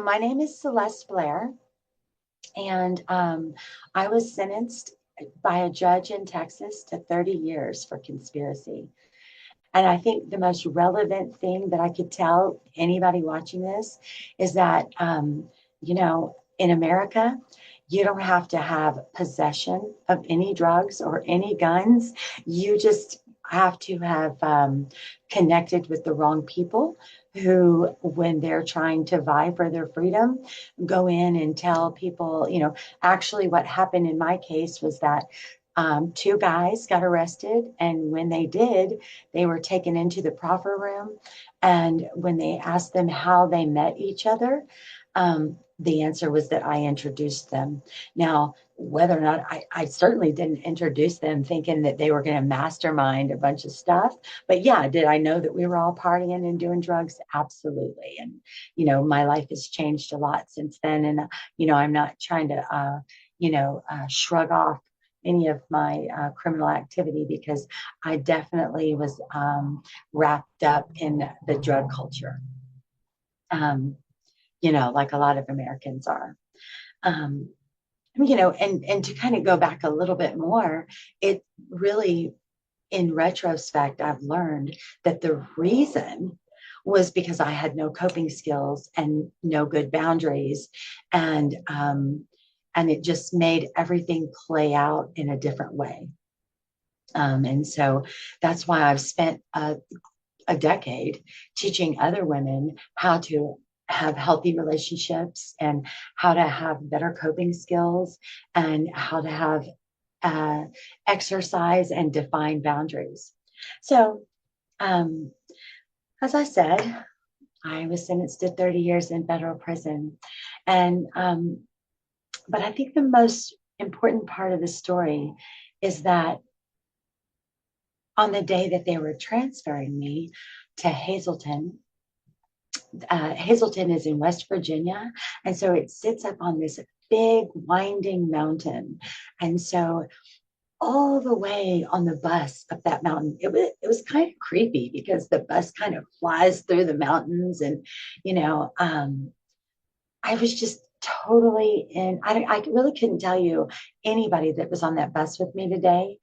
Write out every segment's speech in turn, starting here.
My name is Celeste Blair, and I was sentenced by a judge in Texas to 30 years for conspiracy. And I think the most relevant thing that I could tell anybody watching this is that, in America, you don't have to have possession of any drugs or any guns. You just have to have connected with the wrong people who, when they're trying to vie for their freedom, go in and tell people, actually what happened in my case was that two guys got arrested. And when they did, they were taken into the proffer room. And when they asked them how they met each other, the answer was that I introduced them. Now, whether or not I certainly didn't introduce them thinking that they were going to mastermind a bunch of stuff. But yeah, did I know that we were all partying and doing drugs? Absolutely. And, my life has changed a lot since then. And, I'm not trying to, shrug off any of my criminal activity because I definitely was wrapped up in the drug culture, um, like a lot of Americans are. Um, and to kind of go back a little bit more, it really, in retrospect, I've learned that the reason was because I had no coping skills and no good boundaries, and it just made everything play out in a different way. And so that's why I've spent a decade teaching other women how to have healthy relationships and how to have better coping skills and how to have uh, exercise and define boundaries. So, um, as I said, I was sentenced to 30 years in federal prison. And, but I think the most important part of the story is that on the day that they were transferring me to Hazleton, Hazleton is in West Virginia. And so it sits up on this big winding mountain. And so all the way on the bus up that mountain, it was kind of creepy because the bus kind of flies through the mountains. And, you know, um, I was just totally in, I really couldn't tell you anybody that was on that bus with me today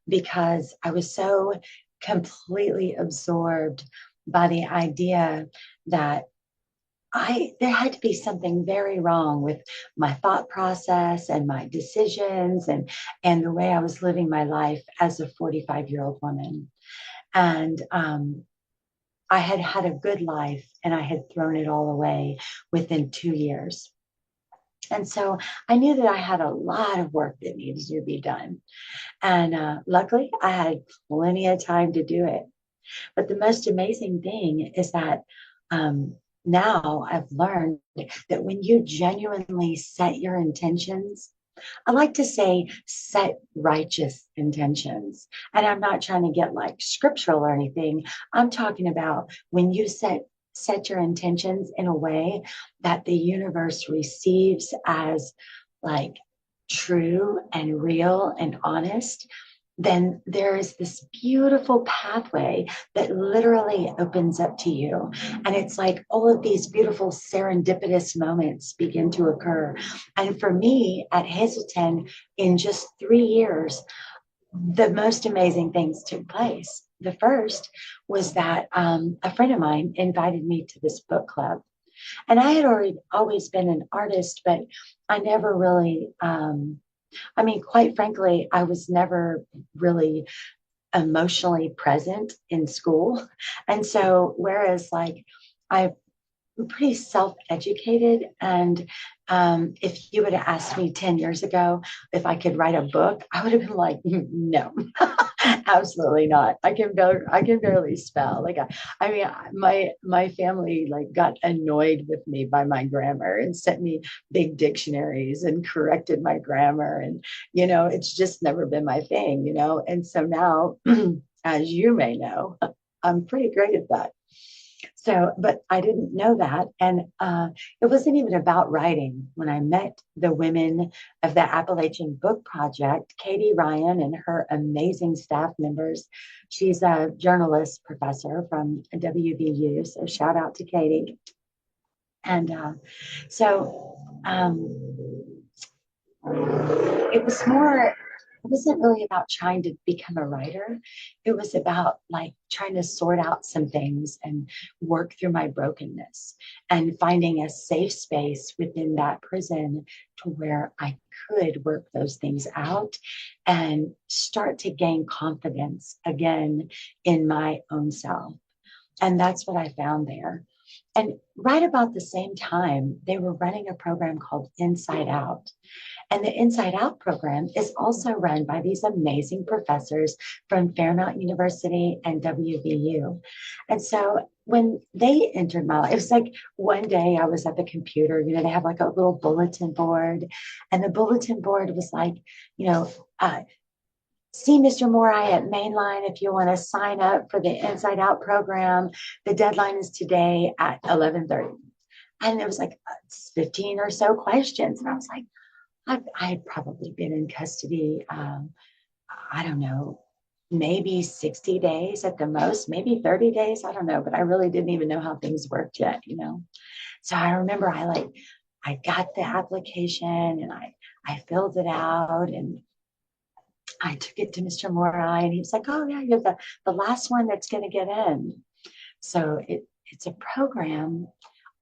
because I was so completely absorbed by the idea that there had to be something very wrong with my thought process and my decisions and the way I was living my life as a 45-year-old woman. And I had had a good life and I had thrown it all away within 2 years. And so I knew that I had a lot of work that needed to be done. And luckily, I had plenty of time to do it. But the most amazing thing is that now I've learned that when you genuinely set your intentions, I like to say set righteous intentions. And I'm not trying to get like scriptural or anything. I'm talking about when you set your intentions in a way that the universe receives as like true and real and honest, then there is this beautiful pathway that literally opens up to you. And it's like all of these beautiful serendipitous moments begin to occur. And for me at Hazleton, in just 3 years, the most amazing things took place. The first was that a friend of mine invited me to this book club. And I had already always been an artist, but I never really I mean, quite frankly, I was never really emotionally present in school. And so, whereas like I'm pretty self-educated, and if you would have asked me 10 years ago if I could write a book, I would have been like, no, absolutely not. I can barely spell. Like I mean, my family like got annoyed with me by my grammar and sent me big dictionaries and corrected my grammar. And it's just never been my thing. And so now, as you may know, I'm pretty great at that. So, but I didn't know that. And it wasn't even about writing. When I met the women of the Appalachian Book Project, Katie Ryan and her amazing staff members, she's a journalist professor from WVU. So, shout out to Katie. And so um, it was more, it wasn't really about trying to become a writer. It was about like trying to sort out some things and work through my brokenness and finding a safe space within that prison to where I could work those things out and start to gain confidence again in my own self. And that's what I found there. And right about the same time, they were running a program called Inside Out. And the Inside Out program is also run by these amazing professors from Fairmount University and WVU. And so when they entered my life, it was like one day I was at the computer, they have like a little bulletin board, and the bulletin board was like, you know, see Mr. Morai at Mainline if you want to sign up for the Inside Out program. The deadline is today at 11:30. And there was like 15 or so questions. And I was like, I had probably been in custody, I don't know, maybe 60 days at the most, maybe 30 days. I don't know, but I really didn't even know how things worked yet. So I remember I got the application and I filled it out and I took it to Mr. Morai and he was like, oh yeah, you're the last one that's going to get in. So it's a program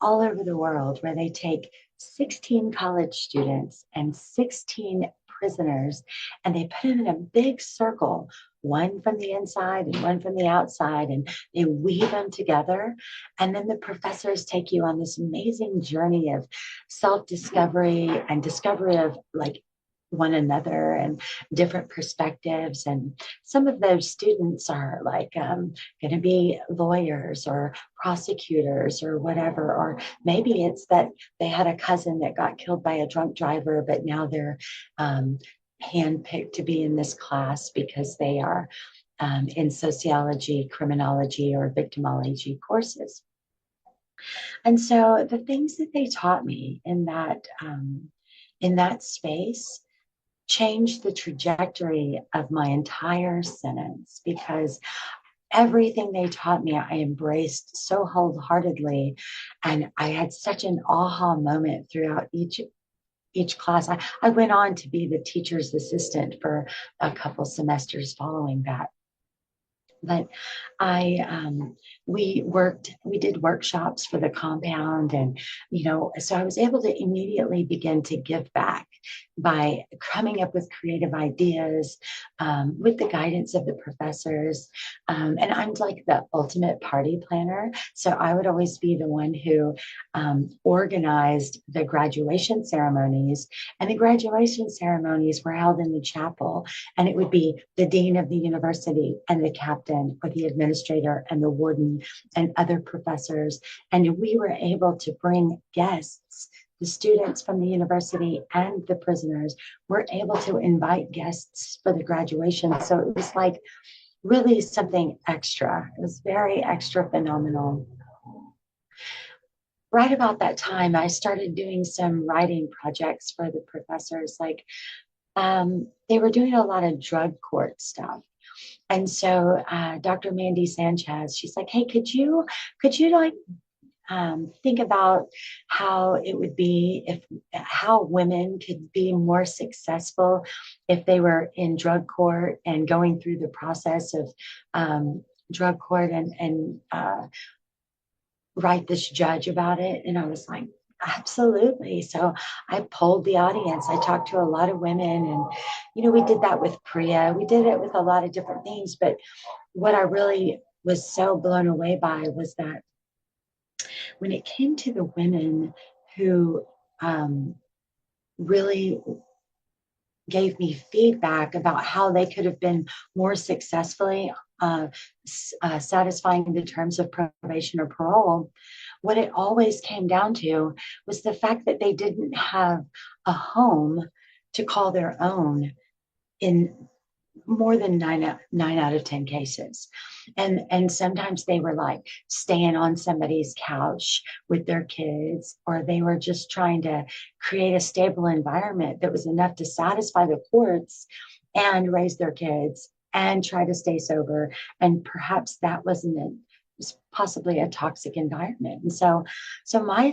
all over the world where they take 16 college students and 16 prisoners and they put them in a big circle, one from the inside and one from the outside, and they weave them together. And then the professors take you on this amazing journey of self-discovery and discovery of like one another and different perspectives. And some of those students are like going to be lawyers or prosecutors or whatever, or maybe it's that they had a cousin that got killed by a drunk driver, but now they're handpicked to be in this class because they are in sociology, criminology, or victimology courses. And so the things that they taught me in that space changed the trajectory of my entire sentence because everything they taught me, I embraced so wholeheartedly. And I had such an aha moment throughout each class. I went on to be the teacher's assistant for a couple semesters following that. But I we did workshops for the compound, and so I was able to immediately begin to give back by coming up with creative ideas with the guidance of the professors. And I'm like the ultimate party planner, so I would always be the one who organized the graduation ceremonies, and the graduation ceremonies were held in the chapel, and it would be the dean of the university and the captain or the administrator and the warden and other professors. And we were able to bring guests. The students from the university and the prisoners were able to invite guests for the graduation. So it was like really something extra. It was very extra phenomenal. Right about that time, I started doing some writing projects for the professors. Like they were doing a lot of drug court stuff. And so Dr. Mandy Sanchez, she's like, hey, could you like think about how it would be if how women could be more successful if they were in drug court and going through the process of drug court and write this judge about it. And I was like, absolutely. So I polled the audience. I talked to a lot of women, and we did that with Priya. We did it with a lot of different things. But what I really was so blown away by was that when it came to the women who really gave me feedback about how they could have been more successfully satisfying the terms of probation or parole, what it always came down to was the fact that they didn't have a home to call their own in more than nine out of 10 cases. And sometimes they were like staying on somebody's couch with their kids, or they were just trying to create a stable environment that was enough to satisfy the courts and raise their kids and try to stay sober. And perhaps that wasn't possibly a toxic environment. And so my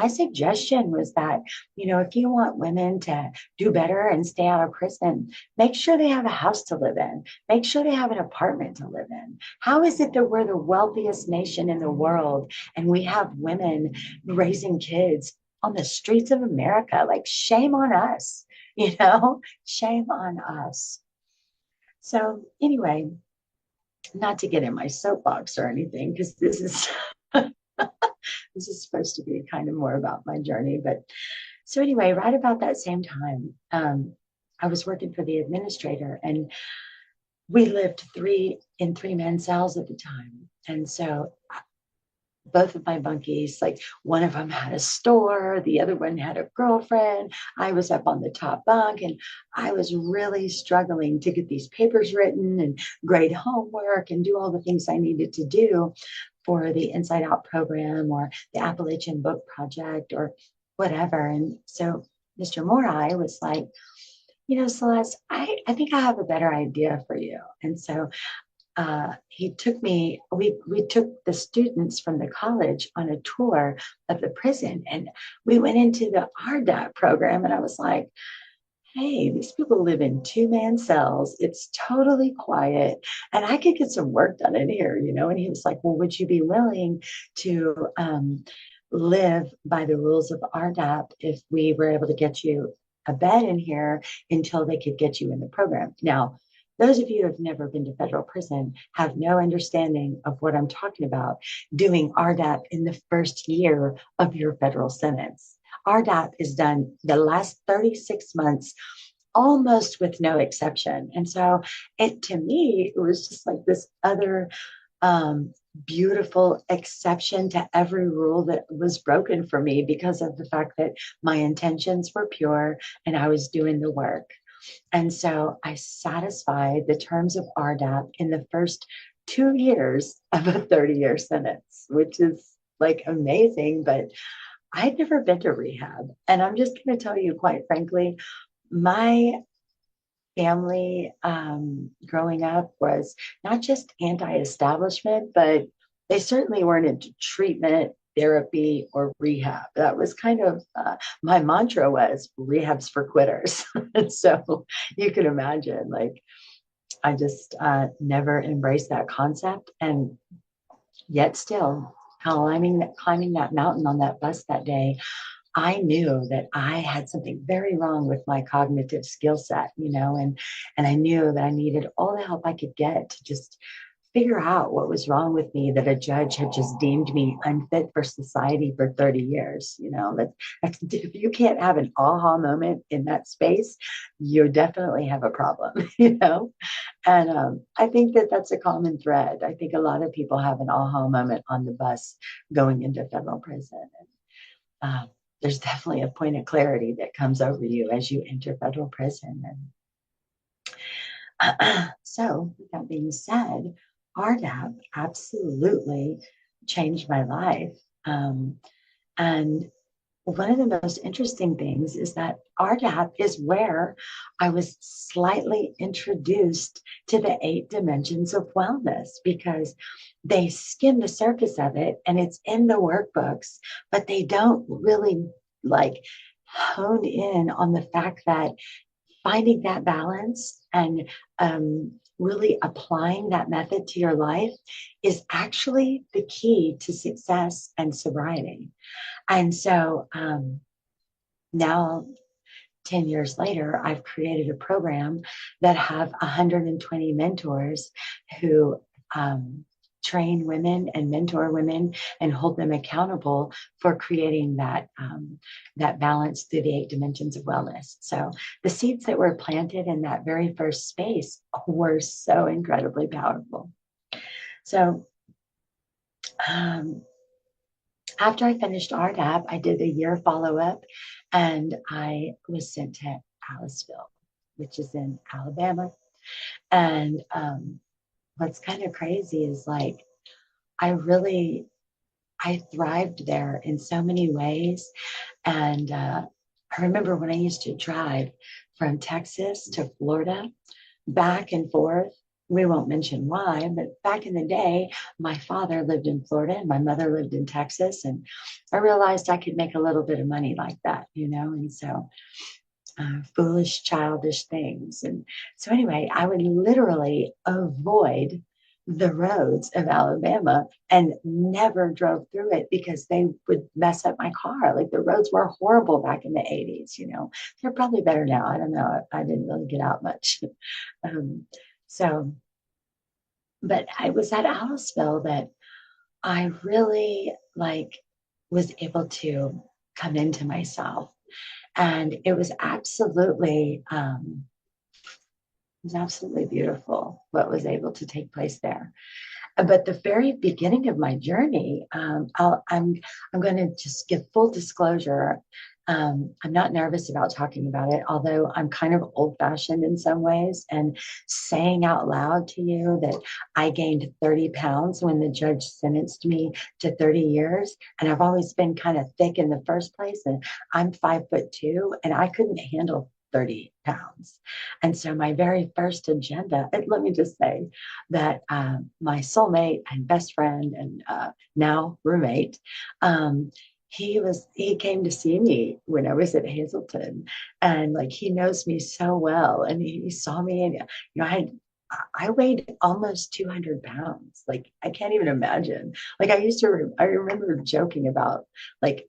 suggestion was that, if you want women to do better and stay out of prison, make sure they have a house to live in, make sure they have an apartment to live in. How is it that we're the wealthiest nation in the world and we have women raising kids on the streets of America? Like, shame on us, shame on us. So anyway, not to get in my soapbox or anything, because this is this is supposed to be kind of more about my journey. But so anyway, right about that same time, I was working for the administrator, and we lived three-man cells at the time. And so both of my bunkies, like one of them had a store, the other one had a girlfriend. I was up on the top bunk, and I was really struggling to get these papers written and grade homework and do all the things I needed to do for the Inside Out program or the Appalachian Book Project or whatever. And so Mr. Morai was like, Celeste, I think I have a better idea for you. And so he took me, we took the students from the college on a tour of the prison, and we went into the RDAP program, and I was like, hey, these people live in two-man cells. It's totally quiet, and I could get some work done in here, And he was like, well, would you be willing to live by the rules of RDAP if we were able to get you a bed in here until they could get you in the program? Now, those of you who have never been to federal prison have no understanding of what I'm talking about doing RDAP in the first year of your federal sentence. RDAP is done the last 36 months, almost with no exception. And so to me, it was just like this other beautiful exception to every rule that was broken for me because of the fact that my intentions were pure and I was doing the work. And so I satisfied the terms of RDAP in the first 2 years of a 30-year sentence, which is like amazing. But I'd never been to rehab. And I'm just going to tell you, quite frankly, my family growing up was not just anti-establishment, but they certainly weren't into treatment, therapy, or rehab. That was kind of my mantra was rehab's for quitters. And so you can imagine, like, I just never embraced that concept, and yet still climbing that mountain on that bus that day, I knew that I had something very wrong with my cognitive skill set, and I knew that I needed all the help I could get to just figure out what was wrong with me, that a judge had just deemed me unfit for society for 30 years. If you can't have an aha moment in that space, you definitely have a problem, And I think that that's a common thread. I think a lot of people have an aha moment on the bus going into federal prison. And, there's definitely a point of clarity that comes over you as you enter federal prison. And so, with that being said, RDAP absolutely changed my life. And one of the most interesting things is that RDAP is where I was slightly introduced to the 8 dimensions of wellness, because they skim the surface of it and it's in the workbooks, but they don't really like hone in on the fact that finding that balance and really applying that method to your life is actually the key to success and sobriety. And so now, 10 years later, I've created a program that have 120 mentors who train women and mentor women and hold them accountable for creating that balance through the 8 dimensions of wellness. So the seeds that were planted in that very first space were so incredibly powerful. So after I finished RDAP, I did a year follow-up, and I was sent to Aliceville, which is in Alabama. And what's kind of crazy is, like, I thrived there in so many ways. And I remember when I used to drive from Texas to Florida back and forth we won't mention why, but back in the day, my father lived in Florida and my mother lived in Texas. And I realized I could make a little bit of money like that, and so foolish, childish things. And so, anyway, I would literally avoid the roads of Alabama and never drove through it because they would mess up my car. Like the roads were horrible back in the 80s. They're probably better now. I don't know. I didn't really get out much. um, so, but I was at Aliceville that I really was able to come into myself. And it was absolutely beautiful what was able to take place there. But the very beginning of my journey, I'm going to just give full disclosure. I'm not nervous about talking about it, although I'm kind of old-fashioned in some ways. And saying out loud to you that I gained 30 pounds when the judge sentenced me to 30 years, and I've always been kind of thick in the first place, and I'm 5'2", and I couldn't handle 30 pounds. And so my very first agenda, and let me just say that my soulmate and best friend and now roommate, he came to see me when I was at Hazleton, and like he knows me so well, and he saw me, and I weighed almost 200 pounds. Like I can't even imagine. Like I remember joking about like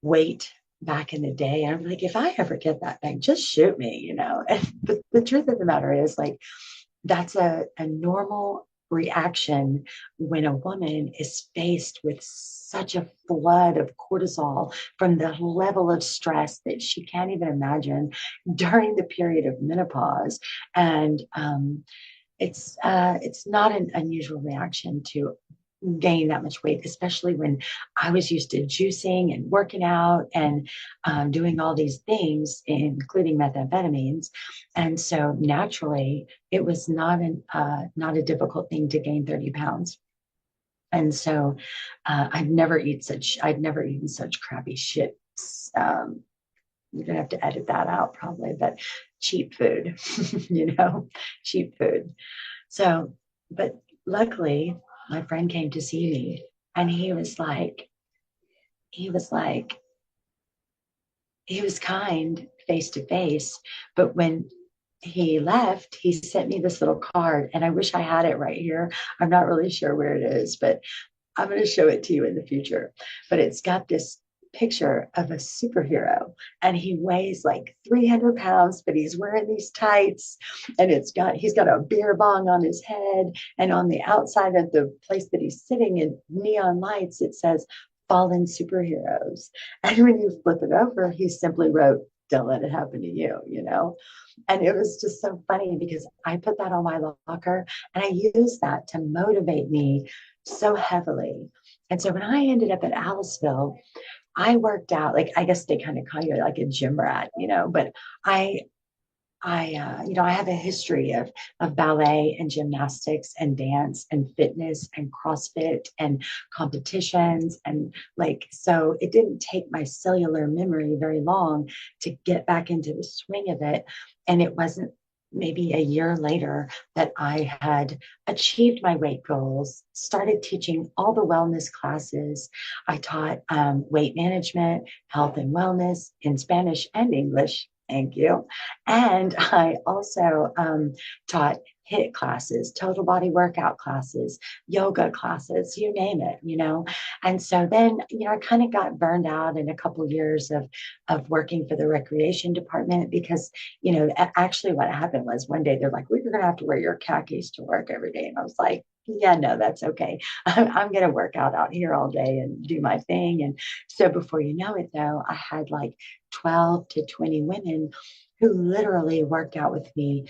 weight back in the day. I'm like, if I ever get that thing, just shoot me. And the truth of the matter is, like, that's a normal reaction when a woman is faced with such a flood of cortisol from the level of stress that she can't even imagine during the period of menopause. And it's not an unusual reaction to gain that much weight, especially when I was used to juicing and working out and doing all these things, including methamphetamines. And so naturally, it was not a difficult thing to gain 30 pounds. And so I'd never eaten such crappy shit. Um, you're gonna have to edit that out probably, but cheap food, cheap food. So, but luckily, my friend came to see me, and he was like, he was kind face to face. But when he left, he sent me this little card, and I wish I had it right here. I'm not really sure where it is, but I'm going to show it to you in the future. But it's got this picture of a superhero, and he weighs like 300 pounds, but he's wearing these tights, and he's got a beer bong on his head, and on the outside of the place that he's sitting in neon lights, it says fallen superheroes. And when you flip it over, he simply wrote, "Don't let it happen to you." And it was just so funny because I put that on my locker, and I used that to motivate me so heavily. And so when I ended up at Aliceville, I worked out, like, I guess they kind of call you like a gym rat, but I, I have a history of ballet and gymnastics and dance and fitness and CrossFit and competitions. And like, so it didn't take my cellular memory very long to get back into the swing of it. And it wasn't maybe a year later that I had achieved my weight goals, started teaching all the wellness classes. I taught weight management, health and wellness in Spanish and English. Thank you. And I also taught HIIT classes, total body workout classes, yoga classes, you name it. And so then, I kind of got burned out in a couple of years of working for the recreation department because, actually what happened was one day they're like, well, you're going to have to wear your khakis to work every day. And I was like, yeah, no, that's okay. I'm going to work out here all day and do my thing. And so before you know it, though, I had like 12 to 20 women who literally worked out with me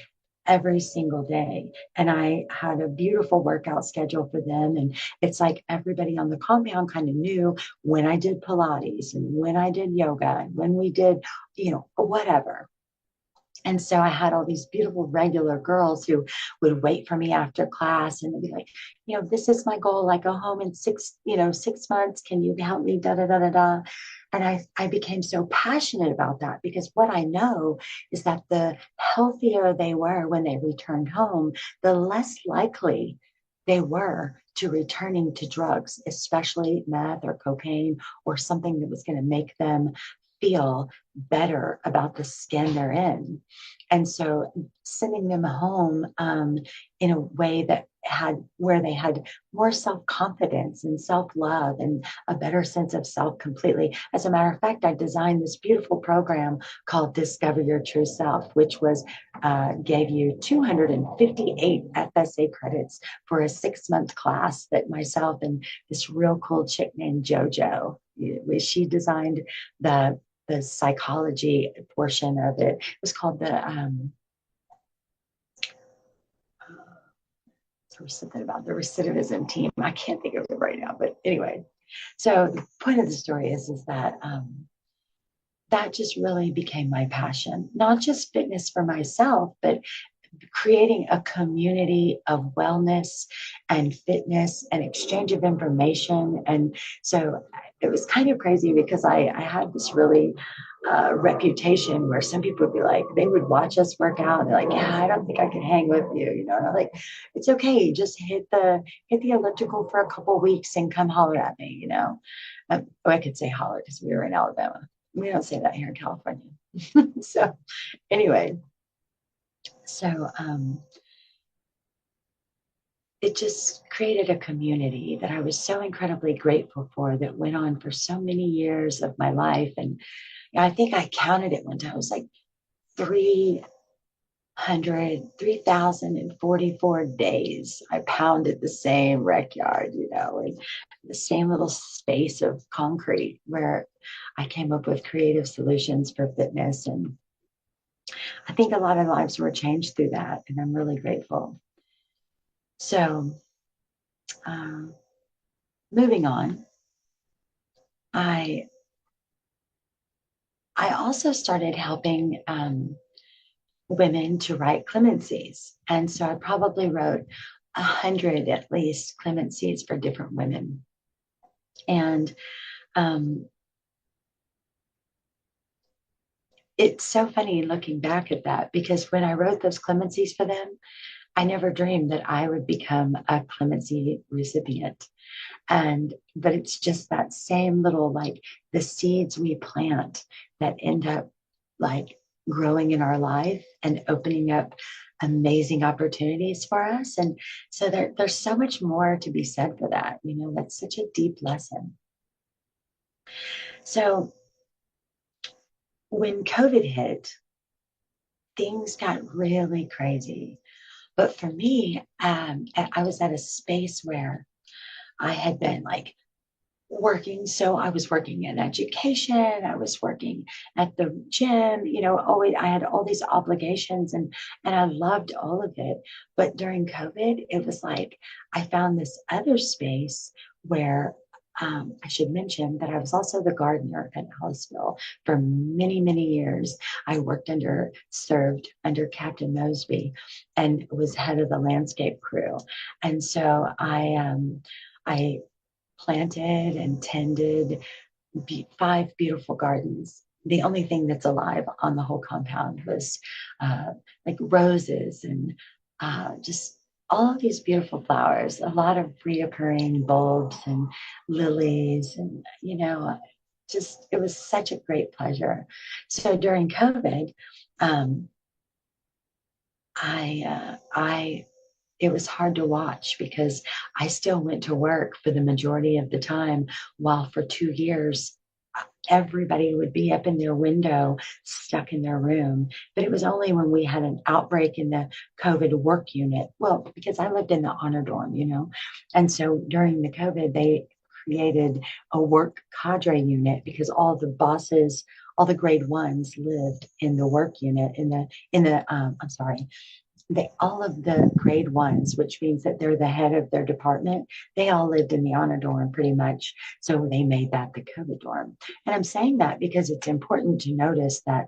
every single day. And I had a beautiful workout schedule for them. And it's like everybody on the compound kind of knew when I did Pilates and when I did yoga and when we did, whatever. And so I had all these beautiful regular girls who would wait for me after class and they'd be like, this is my goal. I go home in 6 months. Can you help me? Da da da da da. And I became so passionate about that because what I know is that the healthier they were when they returned home, the less likely they were to returning to drugs, especially meth or cocaine or something that was going to make them feel better about the skin they're in. And so sending them home in a way that had where they had more self-confidence and self-love and a better sense of self completely. As a matter of fact, I designed this beautiful program called Discover Your True Self, which was gave you 258 FSA credits for a 6-month class that myself and this real cool chick named JoJo, she designed the psychology portion of it. It was called there was something about the recidivism team. I can't think of it right now, but anyway. So the point of the story is that that just really became my passion, not just fitness for myself, but creating a community of wellness and fitness and exchange of information. And so it was kind of crazy because I had this really reputation where some people would be like, they would watch us work out. And they're like, yeah, I don't think I can hang with you. You know, and I'm like, it's okay. Just hit the elliptical for a couple of weeks and come holler at me, you know. Oh, I could say holler because we were in Alabama. We don't say that here in California. So anyway, so it just created a community that I was so incredibly grateful for that went on for so many years of my life. And I think I counted it one time. It was like 3,044 days. I pounded the same rec yard, you know, and the same little space of concrete where I came up with creative solutions for fitness. And I think a lot of lives were changed through that. And I'm really grateful. So, um, moving on, I I also started helping women to write clemencies, and so I probably wrote 100 at least clemencies for different women. And um, it's so funny looking back at that because when I wrote those clemencies for them, I never dreamed that I would become a clemency recipient. And but it's just that same little like the seeds we plant that end up like growing in our life and opening up amazing opportunities for us. And so there's so much more to be said for that. You know, that's such a deep lesson. So when COVID hit, things got really crazy. But for me, I was at a space where I had been like working. So I was working in education, I was working at the gym, you know, always I had all these obligations and I loved all of it. But during COVID, it was like I found this other space where I should mention that I was also the gardener at Hallisville for many, many years. I served under Captain Mosby and was head of the landscape crew. And so I planted and tended 5 beautiful gardens. The only thing that's alive on the whole compound was like roses and just all of these beautiful flowers, a lot of reoccurring bulbs and lilies, and you know, just it was such a great pleasure. So during COVID, um, I it was hard to watch because I still went to work for the majority of the time, while for 2 years, everybody would be up in their window, stuck in their room. But it was only when we had an outbreak in the COVID work unit. Well, because I lived in the honor dorm, you know. And so during the COVID, they created a work cadre unit because all the bosses, all the grade ones lived in the work unit I'm sorry, all of the grade ones, which means that they're the head of their department, they all lived in the honor dorm pretty much. So they made that the COVID dorm. And I'm saying that because it's important to notice that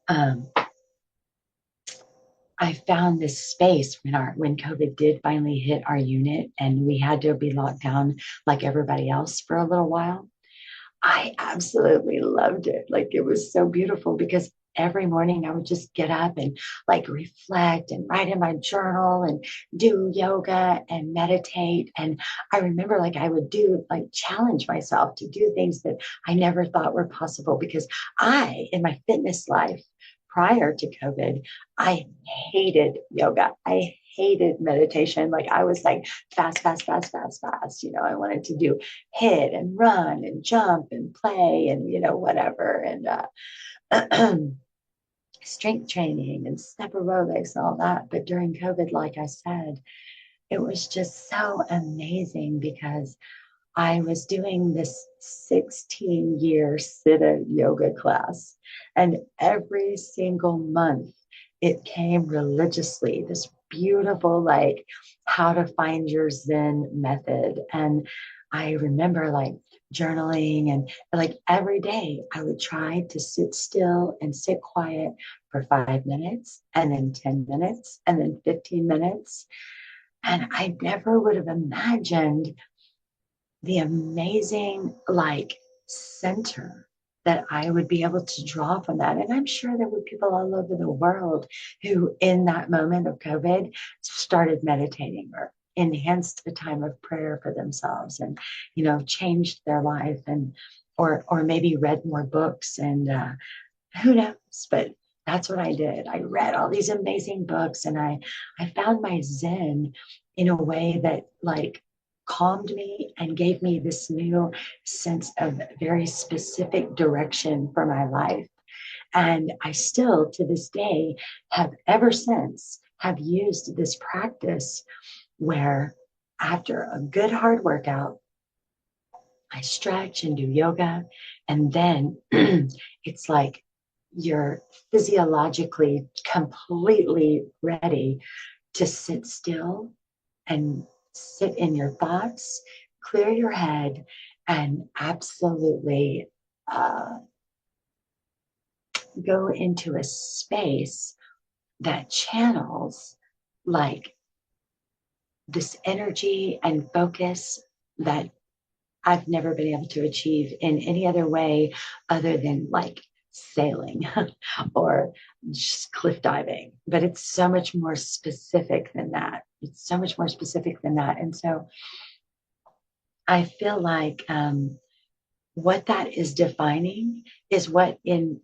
um, I found this space when COVID did finally hit our unit and we had to be locked down like everybody else for a little while. I absolutely loved it. Like it was so beautiful because every morning I would just get up and like reflect and write in my journal and do yoga and meditate. And I remember like I would do like challenge myself to do things that I never thought were possible because in my fitness life prior to COVID, I hated yoga. I hated meditation. Like I was like fast, fast, fast, fast, fast. I wanted to do hit and run and jump and play and whatever and strength training and step aerobics and all that. But during COVID, like I said, it was just so amazing because I was doing this 16-year Siddha yoga class, and every single month it came religiously, this beautiful, like, how to find your Zen method. And I remember like journaling and like every day I would try to sit still and sit quiet for 5 minutes and then 10 minutes and then 15 minutes. And I never would have imagined the amazing like center that I would be able to draw from that. And I'm sure there were people all over the world who, in that moment of COVID, started meditating or enhanced a time of prayer for themselves and, changed their life and, or maybe read more books and who knows, but that's what I did. I read all these amazing books and I found my Zen in a way that like calmed me and gave me this new sense of very specific direction for my life. And I still to this day have ever since have used this practice where after a good hard workout, I stretch and do yoga. And then it's like you're physiologically completely ready to sit still and sit in your thoughts, clear your head, and absolutely go into a space that channels like this energy and focus that I've never been able to achieve in any other way other than like sailing or just cliff diving. But it's so much more specific than that. It's so much more specific than that. And so I feel like what that is defining is what in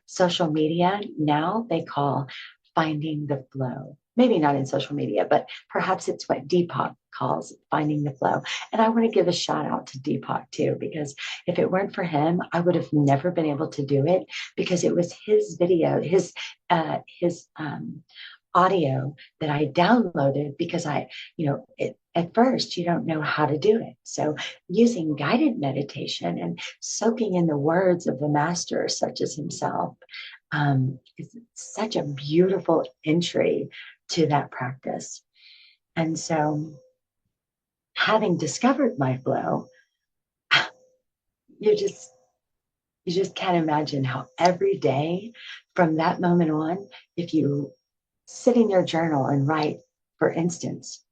social media now they call finding the flow. Maybe not in social media, but perhaps it's what Deepak calls finding the flow. And I want to give a shout out to Deepak too, because if it weren't for him, I would have never been able to do it because it was his video, his audio that I downloaded because at first you don't know how to do it. So using guided meditation and soaking in the words of the master, such as himself, is such a beautiful entry to that practice. And so having discovered my flow, you just you just can't imagine how every day from that moment on, if you sit in your journal and write, for instance,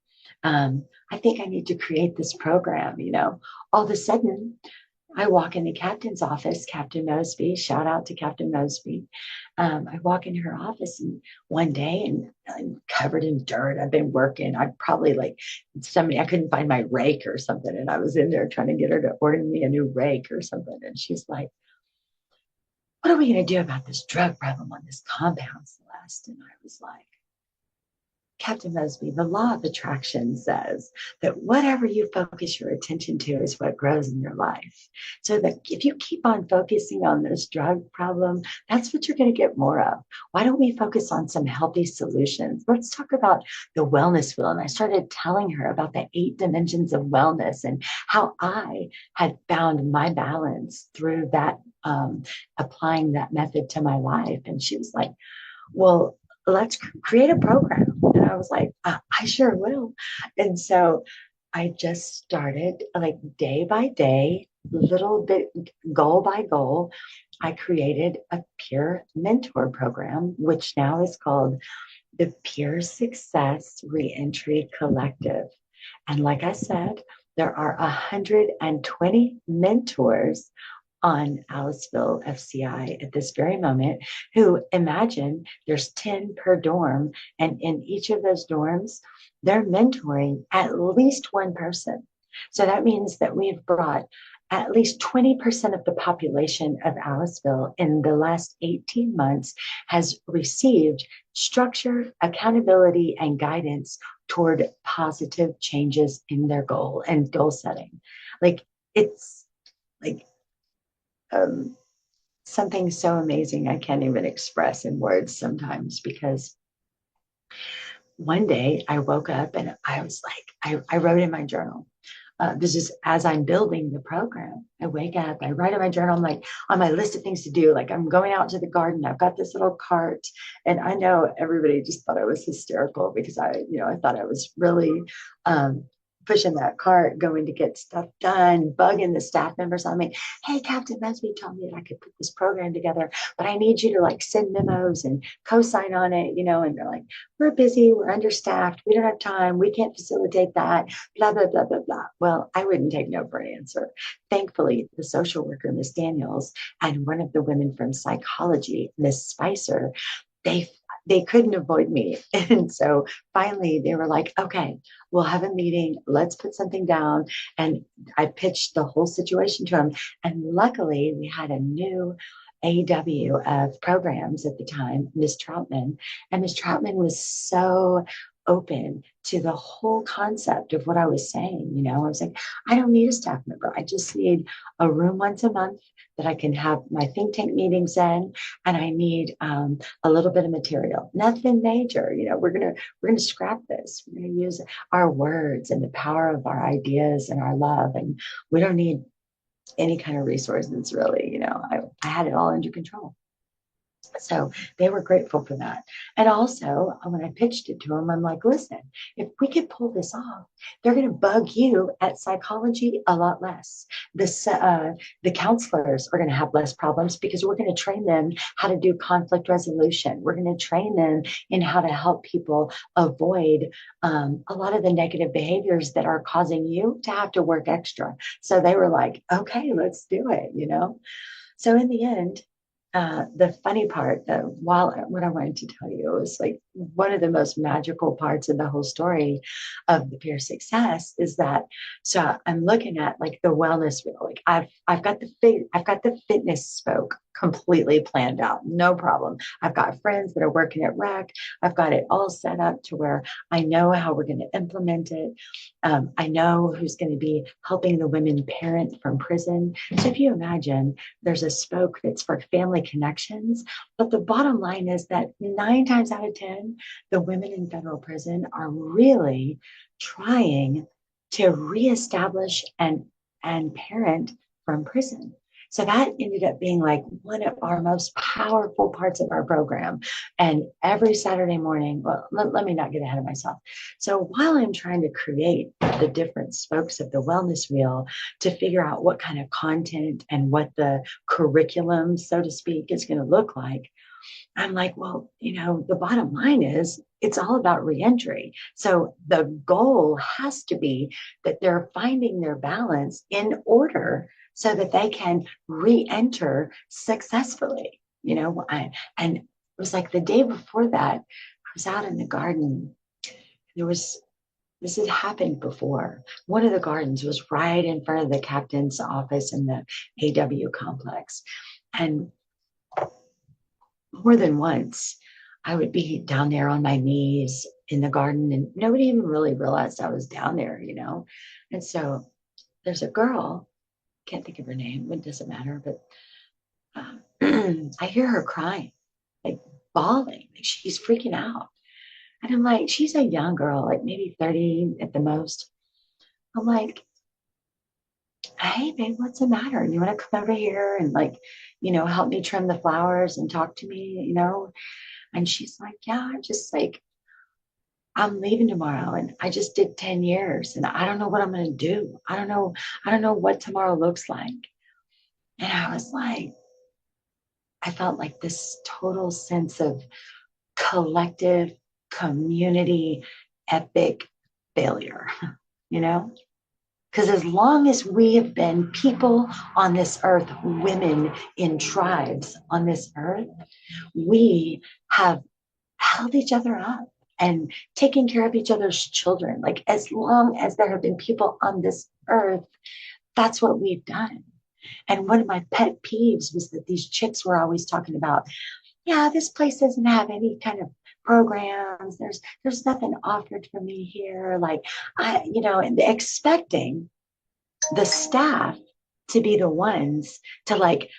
I think I need to create this program, all of a sudden I walk in the captain's office, Captain Mosby, shout out to Captain Mosby. I walk into her office and one day and I'm covered in dirt. I've been working. I probably I couldn't find my rake or something. And I was in there trying to get her to order me a new rake or something. And she's like, what are we going to do about this drug problem on this compound, Celeste? And I was like, Captain Mosby, the law of attraction says that whatever you focus your attention to is what grows in your life. So that if you keep on focusing on this drug problem, that's what you're going to get more of. Why don't we focus on some healthy solutions? Let's talk about the wellness wheel. And I started telling her about the 8 dimensions of wellness and how I had found my balance through that, applying that method to my life. And she was like, well, let's create a program. And I was like, I sure will. And so I just started like day by day, little bit, goal by goal. I created a peer mentor program, which now is called the Peer Success Reentry Collective. And like I said, There are 120 mentors on Aliceville FCI at this very moment who, imagine there's 10 per dorm, and in each of those dorms, they're mentoring at least one person. So that means that we've brought at least 20% of the population of Aliceville in the last 18 months has received structure, accountability, and guidance toward positive changes in their goal and goal setting. Like, it's like um, something so amazing I can't even express in words sometimes, because one day I woke up and I was like, I wrote in my journal. This is as I'm building the program. I wake up, I write in my journal, I'm like on my list of things to do. Like, I'm going out to the garden. I've got this little cart. And I know everybody just thought I was hysterical because I thought I was really pushing that cart, going to get stuff done, bugging the staff members. I mean, hey, Captain Mesby told me that I could put this program together, but I need you to like send memos and co-sign on it. And they're like, we're busy, we're understaffed, we don't have time, we can't facilitate that, blah, blah, blah, blah, blah. Well, I wouldn't take no for an answer. Thankfully, the social worker, Miss Daniels, and one of the women from psychology, Miss Spicer, they they couldn't avoid me. And so finally they were like, okay, we'll have a meeting. Let's put something down. And I pitched the whole situation to them. And luckily we had a new AW of programs at the time, Miss Troutman. And Miss Troutman was so open to the whole concept of what I was saying. I was like, I don't need a staff member. I just need a room once a month that I can have my think tank meetings in, and I need a little bit of material. Nothing major. We're gonna scrap this. We're gonna use our words and the power of our ideas and our love, and we don't need any kind of resources really. I had it all under control. So they were grateful for that. And also, when I pitched it to them, I'm like, listen, if we could pull this off, they're going to bug you at psychology a lot less. The counselors are going to have less problems because we're going to train them how to do conflict resolution. We're going to train them in how to help people avoid a lot of the negative behaviors that are causing you to have to work extra. So they were like, okay, let's do it. So in the end, the funny part, while what I wanted to tell you was like one of the most magical parts of the whole story of the peer success is that, so I'm looking at like the wellness wheel. Like I've got the fitness spoke completely planned out, no problem. I've got friends that are working at rec. I've got it all set up to where I know how we're going to implement it. I know who's going to be helping the women parent from prison. So if you imagine, there's a spoke that's for family connections. But the bottom line is that 9 times out of 10, the women in federal prison are really trying to reestablish and parent from prison. So that ended up being like one of our most powerful parts of our program. And every Saturday morning, well, let me not get ahead of myself. So while I'm trying to create the different spokes of the wellness wheel to figure out what kind of content and what the curriculum, so to speak, is going to look like, I'm like, well, the bottom line is it's all about reentry. So the goal has to be that they're finding their balance in order so that they can re-enter successfully. And it was like the day before that, I was out in the garden. There was This had happened before. One of the gardens was right in front of the captain's office in the AW complex. And more than once, I would be down there on my knees in the garden, and nobody even really realized I was down there. And so there's a girl, can't think of her name, it doesn't matter, but I hear her crying, like bawling, like she's freaking out. And I'm like, she's a young girl, like maybe 30 at the most. I'm like, hey, babe, what's the matter? You want to come over here and like, help me trim the flowers and talk to me? And she's like, yeah, I'm just like, I'm leaving tomorrow and I just did 10 years and I don't know what I'm going to do. I don't know what tomorrow looks like. And I was like, I felt like this total sense of collective community epic failure, you know? Because as long as we have been people on this earth, women in tribes on this earth, we have held each other up and taken care of each other's children. Like as long as there have been people on this earth, that's what we've done. And one of my pet peeves was that these chicks were always talking about, yeah, this place doesn't have any kind of programs. There's nothing offered for me here. Like and expecting the staff to be the ones to like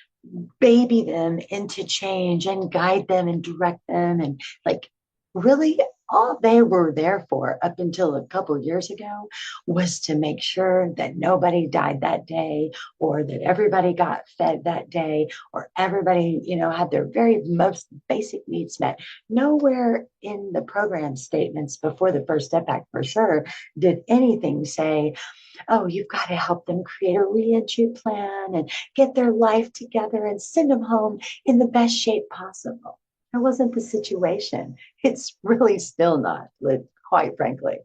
baby them into change and guide them and direct them and like really all they were there for up until a couple of years ago was to make sure that nobody died that day or that everybody got fed that day or everybody had their very most basic needs met. Nowhere in the program statements before the First Step Act for sure did anything say, oh, you've got to help them create a reentry plan and get their life together and send them home in the best shape possible. That wasn't the situation. It's really still not, quite frankly.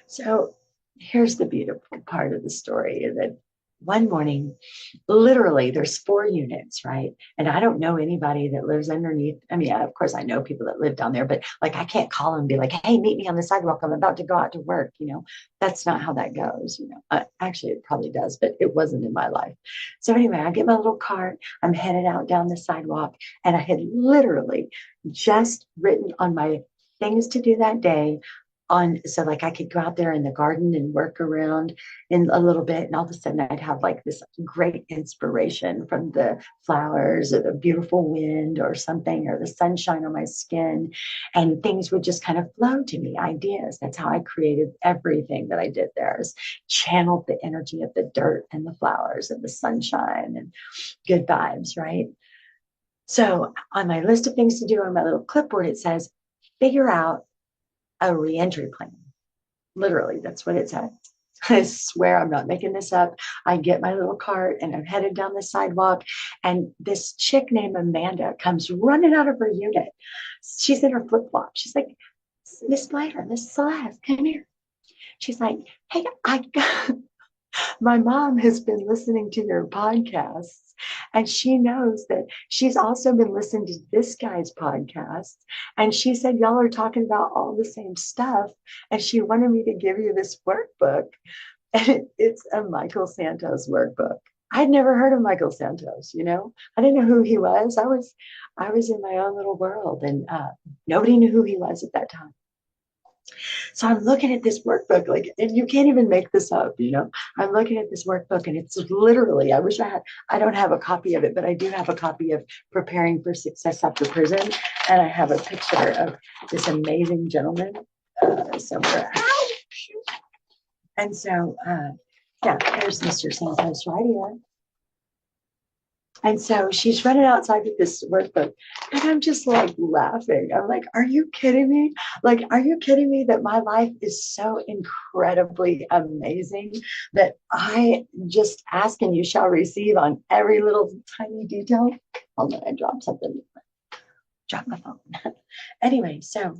So here's the beautiful part of the story that one morning, literally, there's 4 units, right? And I don't know anybody that lives underneath. I mean, of course, I know people that live down there, but like, I can't call and be like, hey, meet me on the sidewalk. I'm about to go out to work. That's not how that goes. Actually, it probably does, but it wasn't in my life. So anyway, I get my little cart. I'm headed out down the sidewalk, and I had literally just written on my things to do that day so like I could go out there in the garden and work around in a little bit, and all of a sudden I'd have like this great inspiration from the flowers or the beautiful wind or something or the sunshine on my skin, and things would just kind of flow to me, ideas. That's how I created everything that I did there, is channeled the energy of the dirt and the flowers and the sunshine and good vibes, right? So on my list of things to do on my little clipboard, it says figure out a reentry plan. Literally, that's what it said. I swear I'm not making this up. I get my little cart and I'm headed down the sidewalk, and this chick named Amanda comes running out of her unit. She's in her flip flop. She's like, Miss Blair, Miss Celeste, come here. She's like, hey, my mom has been listening to your podcasts, and she knows that she's also been listening to this guy's podcast. And she said, y'all are talking about all the same stuff. And she wanted me to give you this workbook. And it's a Michael Santos workbook. I'd never heard of Michael Santos, I didn't know who he was. I was in my own little world, and nobody knew who he was at that time. So I'm looking at this workbook, like, and you can't even make this up, I'm looking at this workbook, and it's literally, I don't have a copy of it, but I do have a copy of Preparing for Success After Prison. And I have a picture of this amazing gentleman somewhere. And so, yeah, there's Mr. Santos right here. And so she's running outside with this workbook, and I'm just like laughing. I'm like, are you kidding me? Like, are you kidding me that my life is so incredibly amazing that I just ask and you shall receive on every little tiny detail? Hold on, I dropped something. Dropped my phone. Anyway, so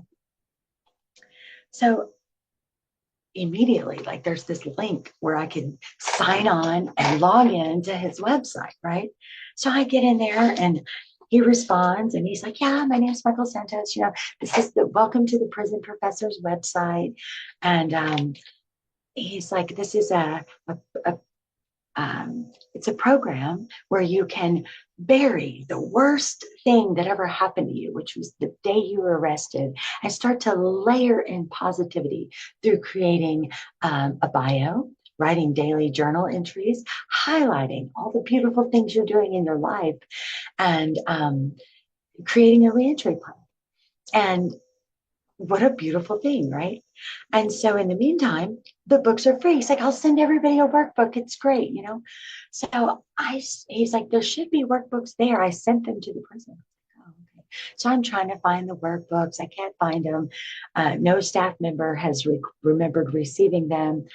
immediately, like, there's this link where I can sign on and log in to his website, right? So I get in there, and he responds, and he's like, yeah, my name is Michael Santos. This is the Welcome to the Prison Professor's website. And he's like, this is it's a program where you can bury the worst thing that ever happened to you, which was the day you were arrested, and start to layer in positivity through creating a bio, writing daily journal entries, highlighting all the beautiful things you're doing in your life, and creating a reentry plan. And what a beautiful thing, right? And so in the meantime, the books are free. He's like, I'll send everybody a workbook. It's great, So he's like, there should be workbooks there. I sent them to the prison. Oh, okay. So I'm trying to find the workbooks. I can't find them. No staff member has remembered receiving them.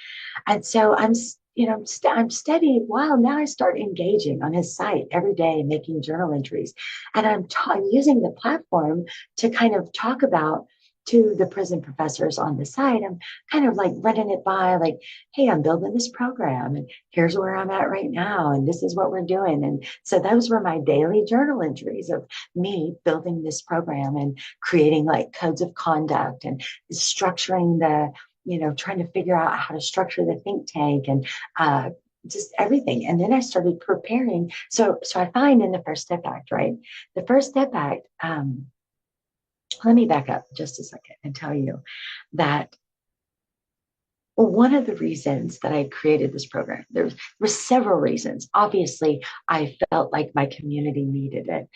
And so I'm steady. Wow, now I start engaging on his site every day, making journal entries. And I'm using the platform to kind of talk about to the prison professors on the side, I'm kind of like running it by, like, hey, I'm building this program and here's where I'm at right now. And this is what we're doing. And so those were my daily journal entries of me building this program and creating like codes of conduct and structuring trying to figure out how to structure the think tank and just everything. And then I started preparing. So I find in the First Step Act, right? The First Step Act, let me back up just a second and tell you that one of the reasons that I created this program, there were several reasons. Obviously, I felt like my community needed it.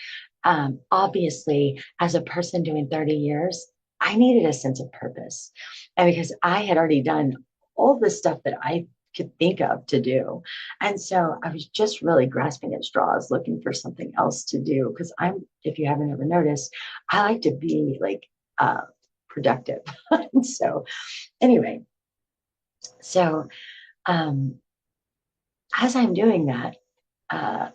Obviously, as a person doing 30 years, I needed a sense of purpose. And because I had already done all the stuff that I could think of to do. And so I was just really grasping at straws, looking for something else to do. Because if you haven't ever noticed, I like to be like productive. And so anyway, so um, as I'm doing that, uh,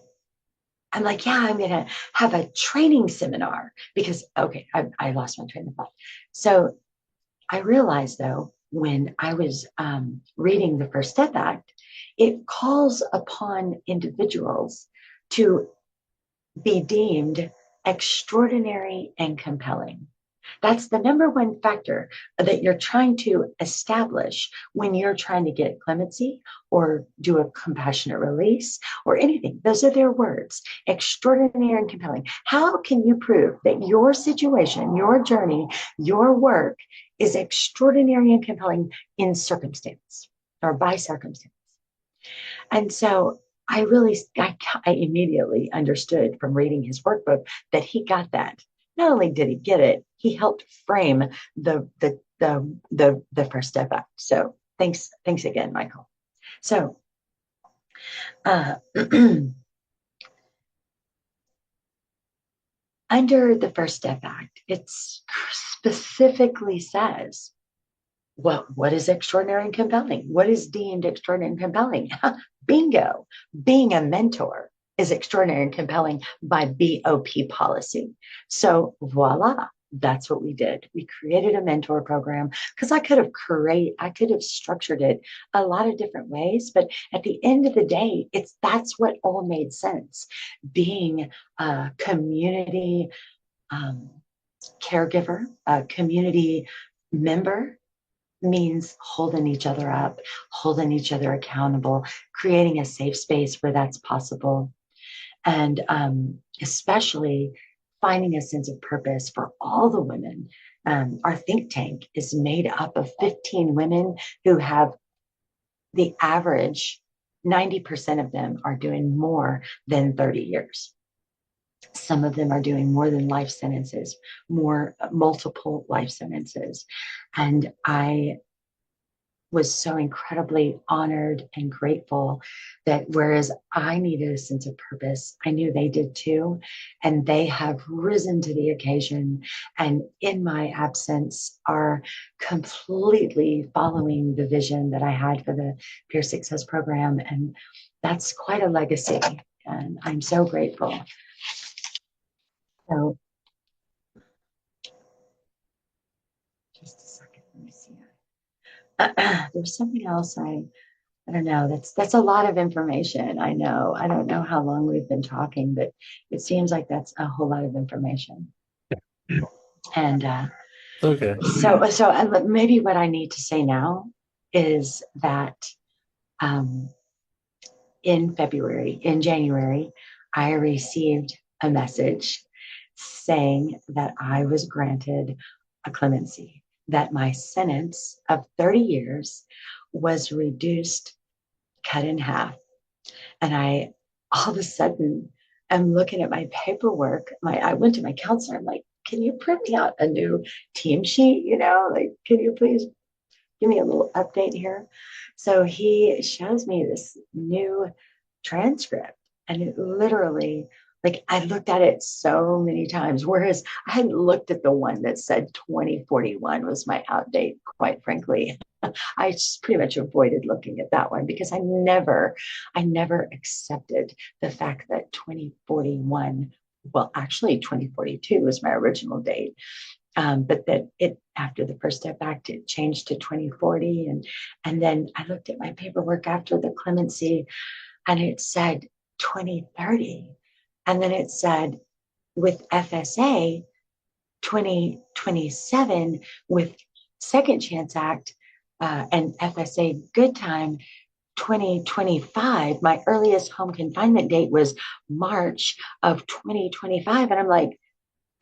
I'm like, yeah, I'm going to have a training seminar because, okay, I lost my train of thought. So I realized, though, when I was reading the First Step Act, it calls upon individuals to be deemed extraordinary and compelling. That's the number one factor that you're trying to establish when you're trying to get clemency or do a compassionate release or anything. Those are their words, extraordinary and compelling. How can you prove that your situation, your journey, your work is extraordinary and compelling in circumstance or by circumstance? And so I immediately understood from reading his workbook that he got that. Not only did he get it, he helped frame the First Step Act. So thanks again, Michael. So under the First Step Act, it specifically says what is extraordinary and compelling? What is deemed extraordinary and compelling? Bingo. Being a mentor is extraordinary and compelling by BOP policy. So voila, that's what we did. We created a mentor program because I could have structured it a lot of different ways, but at the end of the day, that's what all made sense. Being a community caregiver, a community member, means holding each other up, holding each other accountable, creating a safe space where that's possible, and especially finding a sense of purpose for all the women. Our think tank is made up of 15 women who have the average 90% of them are doing more than 30 years. Some of them are doing more than life sentences, more multiple life sentences. And I was so incredibly honored and grateful that whereas I needed a sense of purpose, I knew they did too. And they have risen to the occasion and in my absence are completely following the vision that I had for the Peer Success Program. And that's quite a legacy. And I'm so grateful. So just a second, let me see. There's something else I don't know. That's a lot of information. I know. I don't know how long we've been talking, but it seems like that's a whole lot of information. And Okay. so maybe what I need to say now is that um, in January, I received a message saying that I was granted a clemency, that my sentence of 30 years was reduced, cut in half. And I all of a sudden I'm looking at my paperwork. I went to my counselor. I'm like, can you print me out a new team sheet? Like, can you please give me a little update here? So he shows me this new transcript. And it literally, like, I looked at it so many times, whereas I hadn't looked at the one that said 2041 was my outdate, quite frankly. I just pretty much avoided looking at that one because I never accepted the fact that 2041, well, actually 2042 was my original date. But that it after the First Step Act, it changed to 2040. And then I looked at my paperwork after the clemency and it said 2030. And then it said with FSA 2027 with Second Chance Act and FSA Good Time 2025. My earliest home confinement date was March of 2025. And I'm like,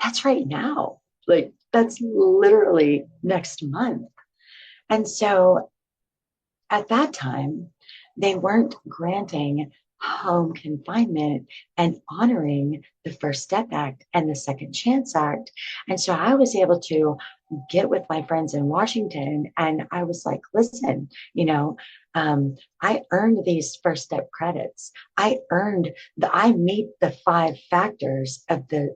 that's right now. Like, that's literally next month. And so at that time, they weren't granting home confinement and honoring the First Step Act and the Second Chance Act. And so I was able to get with my friends in Washington and I was like, listen, I earned these first step credits. I meet the five factors of the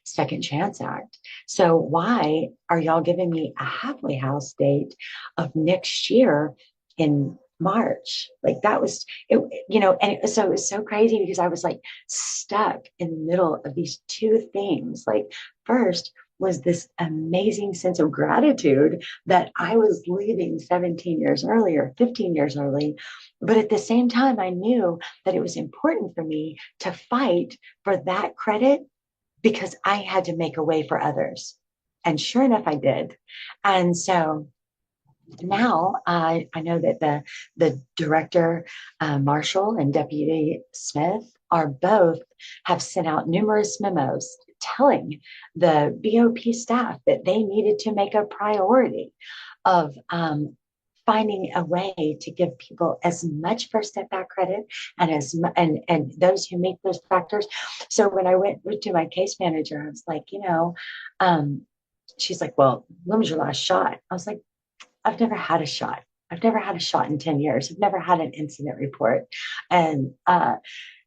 Second Chance Act. So why are y'all giving me a halfway house date of next year in March? Like that was it, and so it was so crazy because I was like stuck in the middle of these two themes. Like first was this amazing sense of gratitude that I was leaving 17 years earlier, 15 years early. But at the same time, I knew that it was important for me to fight for that credit because I had to make a way for others. And sure enough, I did. And so now I know that the director, Marshall, and Deputy Smith are both have sent out numerous memos telling the BOP staff that they needed to make a priority of finding a way to give people as much first step back credit and those who meet those factors. So when I went to my case manager, I was like, she's like, well, when was your last shot? I was like, I've never had a shot. I've never had a shot in 10 years. I've never had an incident report. And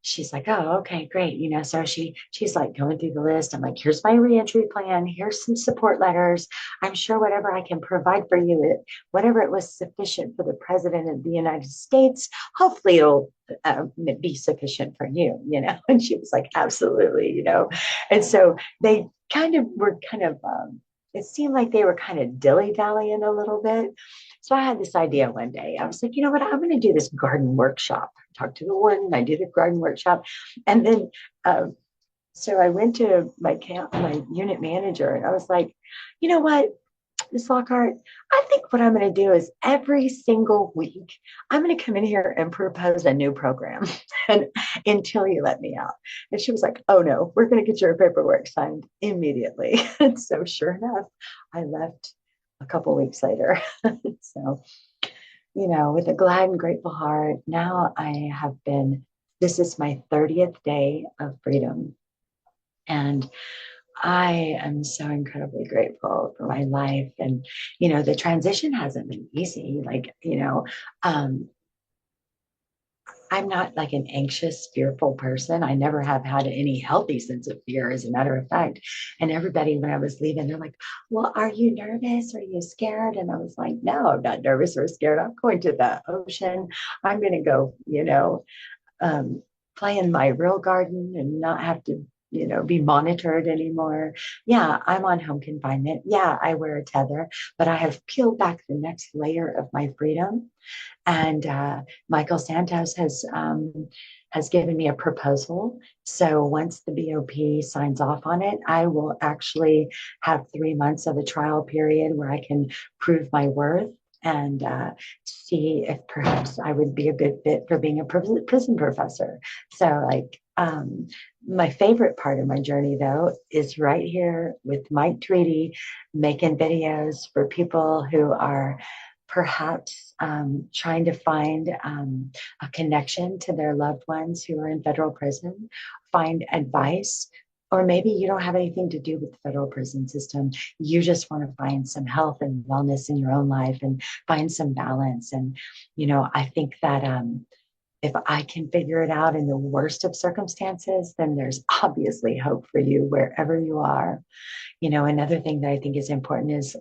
she's like, oh, okay, great. So she's like going through the list. I'm like, here's my reentry plan. Here's some support letters. I'm sure whatever I can provide for you, whatever it was sufficient for the president of the United States, hopefully it'll be sufficient for you, And she was like, absolutely, And so they were it seemed like they were kind of dilly-dallying a little bit. So I had this idea one day. I was like, you know what? I'm going to do this garden workshop. Talk to the warden. I did a garden workshop. And then, so I went to my unit manager and I was like, you know what, Ms. Lockhart, I think what I'm going to do is every single week, I'm going to come in here and propose a new program and until you let me out. And she was like, oh no, we're going to get your paperwork signed immediately. And so sure enough, I left a couple weeks later. So, with a glad and grateful heart, now this is my 30th day of freedom. And I am so incredibly grateful for my life. And, the transition hasn't been easy. Like, I'm not like an anxious, fearful person. I never have had any healthy sense of fear, as a matter of fact. And everybody, when I was leaving, they're like, well, are you nervous? Are you scared? And I was like, no, I'm not nervous or scared. I'm going to the ocean. I'm going to go, play in my real garden and not have to be monitored anymore. Yeah, I'm on home confinement. Yeah, I wear a tether, but I have peeled back the next layer of my freedom. And Michael Santos has given me a proposal. So once the BOP signs off on it, I will actually have 3 months of a trial period where I can prove my worth and see if perhaps I would be a good fit for being a prison professor. So my favorite part of my journey, though, is right here with Mike Tweedy, making videos for people who are perhaps trying to find a connection to their loved ones who are in federal prison, find advice, or maybe you don't have anything to do with the federal prison system. You just want to find some health and wellness in your own life and find some balance. And, I think that if I can figure it out in the worst of circumstances, then there's obviously hope for you wherever you are. Another thing that I think is important is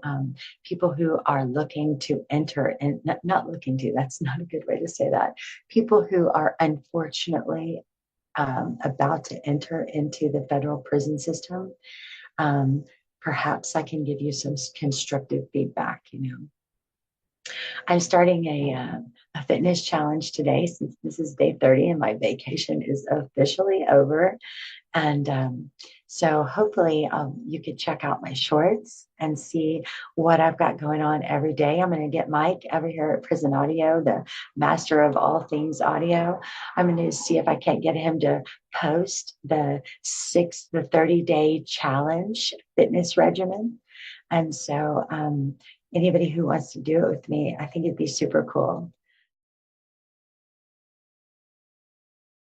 people who are looking to enter and not looking to, that's not a good way to say that. People who are unfortunately about to enter into the federal prison system. perhaps I can give you some constructive feedback. I'm starting a fitness challenge today since this is day 30 and my vacation is officially over. And so hopefully you could check out my shorts and see what I've got going on every day. I'm going to get Mike over here at Prison Audio, the master of all things audio. I'm going to see if I can't get him to post the 30-day challenge fitness regimen. And so anybody who wants to do it with me, I think it'd be super cool.